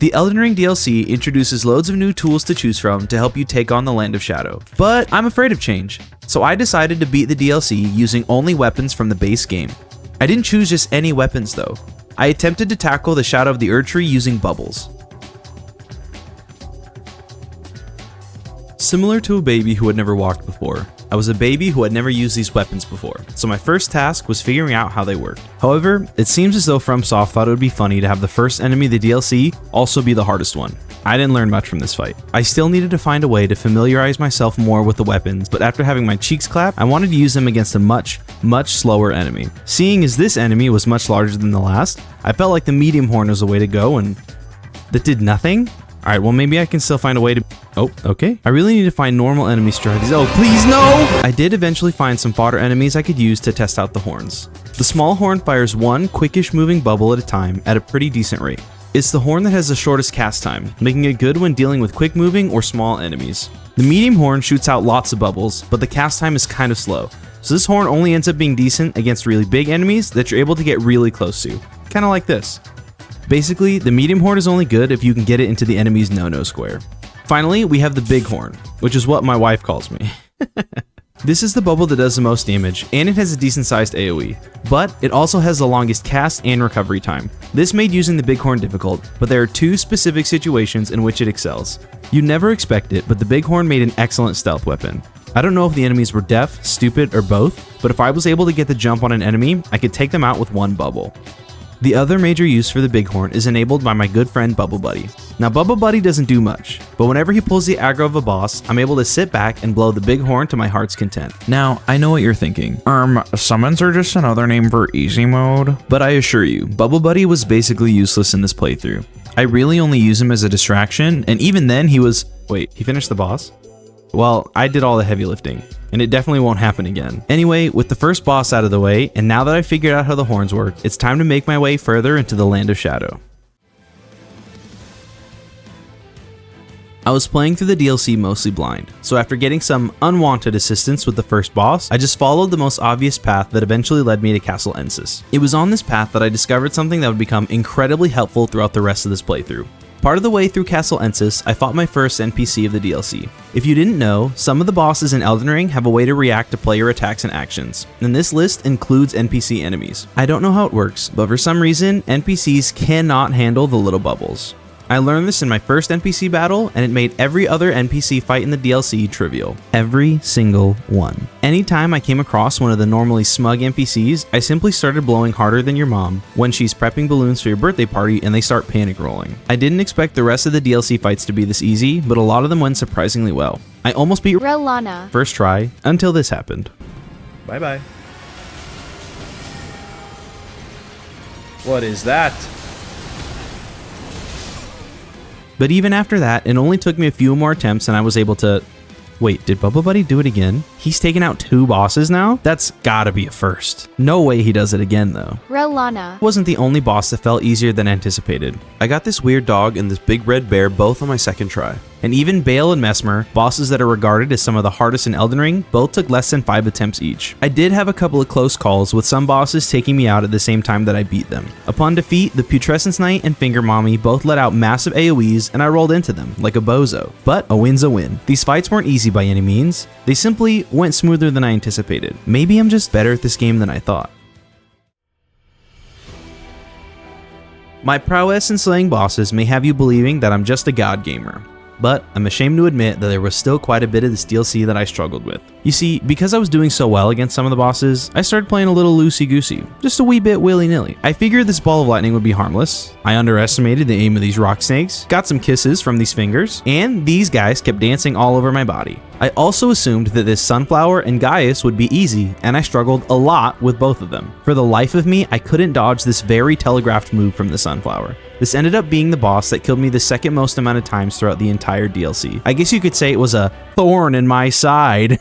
The Elden Ring DLC introduces loads of new tools to choose from to help you take on the Land of Shadow, but I'm afraid of change, so I decided to beat the DLC using only weapons from the base game. I didn't choose just any weapons though. I attempted to tackle the Shadow of the Erdtree using bubbles. Similar to a baby who had never walked before, I was a baby who had never used these weapons before, so my first task was figuring out how they worked. However, it seems as though FromSoft thought it would be funny to have the first enemy of the DLC also be the hardest one. I didn't learn much from this fight. I still needed to find a way to familiarize myself more with the weapons, but after having my cheeks clap, I wanted to use them against a much slower enemy. Seeing as this enemy was much larger than the last, I felt like the medium horn was the way to go, and that did nothing? Alright, well maybe I can still find a way to... Oh, okay. I really need to find normal enemy strategies. Oh, please no! I did eventually find some fodder enemies I could use to test out the horns. The small horn fires one quickish moving bubble at a time at a pretty decent rate. It's the horn that has the shortest cast time, making it good when dealing with quick moving or small enemies. The medium horn shoots out lots of bubbles, but the cast time is kind of slow. So this horn only ends up being decent against really big enemies that you're able to get really close to. Kind of like this. Basically, the medium horn is only good if you can get it into the enemy's no-no square. Finally, we have the big horn, which is what my wife calls me. This is the bubble that does the most damage, and it has a decent sized AoE, but it also has the longest cast and recovery time. This made using the big horn difficult, but there are two specific situations in which it excels. You'd never expect it, but the big horn made an excellent stealth weapon. I don't know if the enemies were deaf, stupid, or both, but if I was able to get the jump on an enemy, I could take them out with one bubble. The other major use for the bighorn is enabled by my good friend able-bodied. Now able-bodied doesn't do much, but whenever he pulls the aggro of a boss, I'm able to sit back and blow the bighorn to my heart's content. Now, I know what you're thinking. Summons are just another name for easy mode? But I assure you, able-bodied was basically useless in this playthrough. I really only use him as a distraction, and even then he was... Wait, he finished the boss? Well, I did all the heavy lifting, and it definitely won't happen again. Anyway, with the first boss out of the way, and now that I've figured out how the horns work, it's time to make my way further into the Land of Shadow. I was playing through the DLC mostly blind, so after getting some unwanted assistance with the first boss, I just followed the most obvious path that eventually led me to Castle Ensis. It was on this path that I discovered something that would become incredibly helpful throughout the rest of this playthrough. Part of the way through Castle Ensis, I fought my first NPC of the DLC. If you didn't know, some of the bosses in Elden Ring have a way to react to player attacks and actions, and this list includes NPC enemies. I don't know how it works, but for some reason, NPCs cannot handle the little bubbles. I learned this in my first NPC battle, and it made every other NPC fight in the DLC trivial. Every single one. Anytime I came across one of the normally smug NPCs, I simply started blowing harder than your mom when she's prepping balloons for your birthday party and they start panic rolling. I didn't expect the rest of the DLC fights to be this easy, but a lot of them went surprisingly well. I almost beat Relana first try until this happened. Bye bye. What is that? But even after that, it only took me a few more attempts and I was able to... Wait, did able-bodied do it again? He's taken out 2 bosses now? That's gotta be a first. No way he does it again though. Relana wasn't the only boss that felt easier than anticipated. I got this weird dog and this big red bear both on my second try. And even Bale and Mesmer, bosses that are regarded as some of the hardest in Elden Ring, both took less than 5 attempts each. I did have a couple of close calls, with some bosses taking me out at the same time that I beat them. Upon defeat, the Putrescence Knight and Finger Mommy both let out massive AoEs and I rolled into them, like a bozo. But a win's a win. These fights weren't easy by any means. They simply went smoother than I anticipated. Maybe I'm just better at this game than I thought. My prowess in slaying bosses may have you believing that I'm just a god gamer. But I'm ashamed to admit that there was still quite a bit of this DLC that I struggled with. You see, because I was doing so well against some of the bosses, I started playing a little loosey-goosey, just a wee bit willy-nilly. I figured this ball of lightning would be harmless. I underestimated the aim of these rock snakes, got some kisses from these fingers, and these guys kept dancing all over my body. I also assumed that this Sunflower and Gaius would be easy, and I struggled a lot with both of them. For the life of me, I couldn't dodge this very telegraphed move from the Sunflower. This ended up being the boss that killed me the second most amount of times throughout the entire DLC. I guess you could say it was a thorn in my side.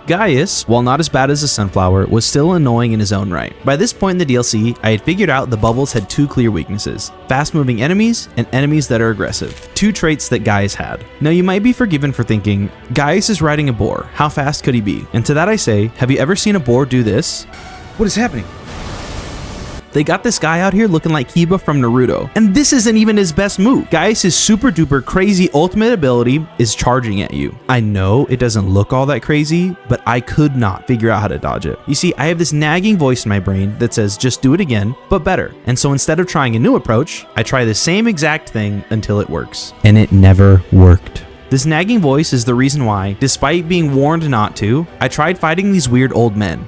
Gaius, while not as bad as the Sunflower, was still annoying in his own right. By this point in the DLC, I had figured out the bubbles had 2 clear weaknesses: fast-moving enemies and enemies that are aggressive. 2 traits that Gaius had. Now you might be forgiven for thinking, Gaius is riding a boar, how fast could he be? And to that I say, have you ever seen a boar do this? What is happening? They got this guy out here looking like Kiba from Naruto, and this isn't even his best move. Gaius' super duper crazy ultimate ability is charging at you. I know it doesn't look all that crazy, but I could not figure out how to dodge it. You see, I have this nagging voice in my brain that says just do it again, but better. And so instead of trying a new approach, I try the same exact thing until it works. And it never worked. This nagging voice is the reason why, despite being warned not to, I tried fighting these weird old men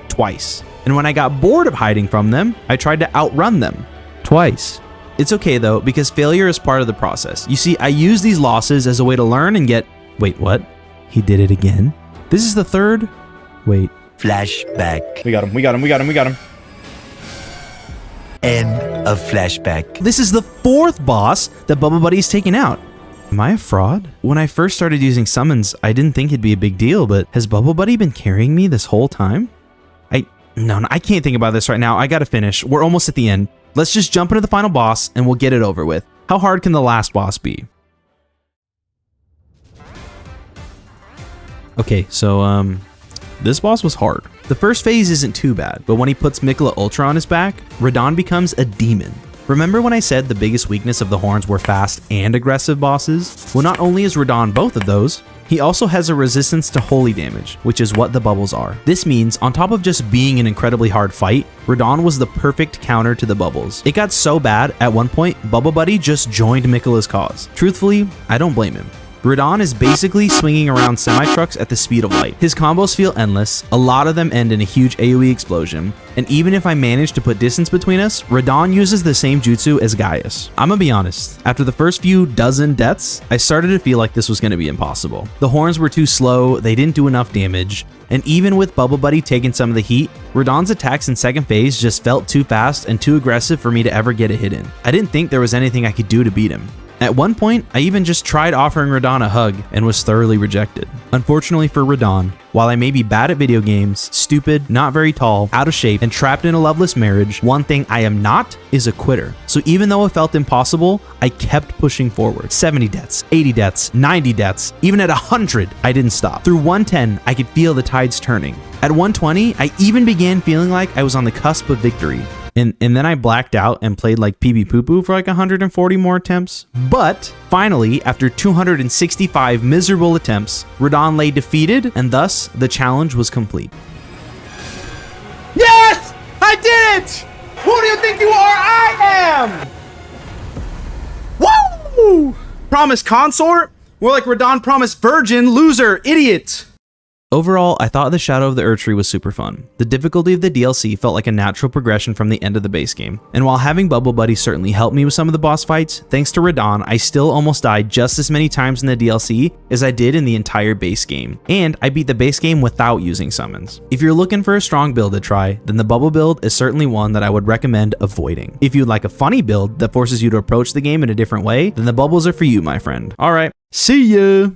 twice. And when I got bored of hiding from them, I tried to outrun them twice. It's okay though, because failure is part of the process. You see, I use these losses as a way to learn and get, wait, what? He did it again? This is the third? Wait. Flashback. We got him. End of flashback. This is the fourth boss that Bubble Buddy's taken out. Am I a fraud? When I first started using summons, I didn't think it'd be a big deal, but has Bubble Buddy been carrying me this whole time? No, I can't think about this right now. I gotta finish. We're almost at the end. Let's just jump into the final boss and we'll get it over with. How hard can the last boss be? Okay, so this boss was hard. The first phase isn't too bad, but when he puts Miquella Ultra on his back, Radahn becomes a demon. Remember when I said the biggest weakness of the Horns were fast and aggressive bosses? Well, not only is Radahn both of those, he also has a resistance to holy damage, which is what the bubbles are. This means, on top of just being an incredibly hard fight, Radahn was the perfect counter to the bubbles. It got so bad, at one point, Bubble Buddy just joined Miquella's cause. Truthfully, I don't blame him. Radahn is basically swinging around semi-trucks at the speed of light. His combos feel endless, a lot of them end in a huge AoE explosion, and even if I manage to put distance between us, Radahn uses the same jutsu as Gaius. I'm gonna be honest, after the first few dozen deaths, I started to feel like this was gonna be impossible. The Horns were too slow, they didn't do enough damage, and even with Bubble Buddy taking some of the heat, Radahn's attacks in second phase just felt too fast and too aggressive for me to ever get a hit in. I didn't think there was anything I could do to beat him. At one point, I even just tried offering Radahn a hug and was thoroughly rejected. Unfortunately for Radahn, while I may be bad at video games, stupid, not very tall, out of shape, and trapped in a loveless marriage, one thing I am not is a quitter. So even though it felt impossible, I kept pushing forward. 70 deaths, 80 deaths, 90 deaths, even at 100, I didn't stop. Through 110, I could feel the tides turning. At 120, I even began feeling like I was on the cusp of victory. And then I blacked out and played like PB Poo Poo for like 140 more attempts. But finally, after 265 miserable attempts, Radahn lay defeated, and thus the challenge was complete. Yes! I did it! Who do you think you are? I am! Woo! Promised consort? More like Radahn promised virgin, loser, idiot. Overall, I thought the Shadow of the Erdtree was super fun. The difficulty of the DLC felt like a natural progression from the end of the base game. And while having Bubble Buddy certainly helped me with some of the boss fights, thanks to Radahn, I still almost died just as many times in the DLC as I did in the entire base game. And I beat the base game without using summons. If you're looking for a strong build to try, then the Bubble build is certainly one that I would recommend avoiding. If you'd like a funny build that forces you to approach the game in a different way, then the Bubbles are for you, my friend. Alright, see ya!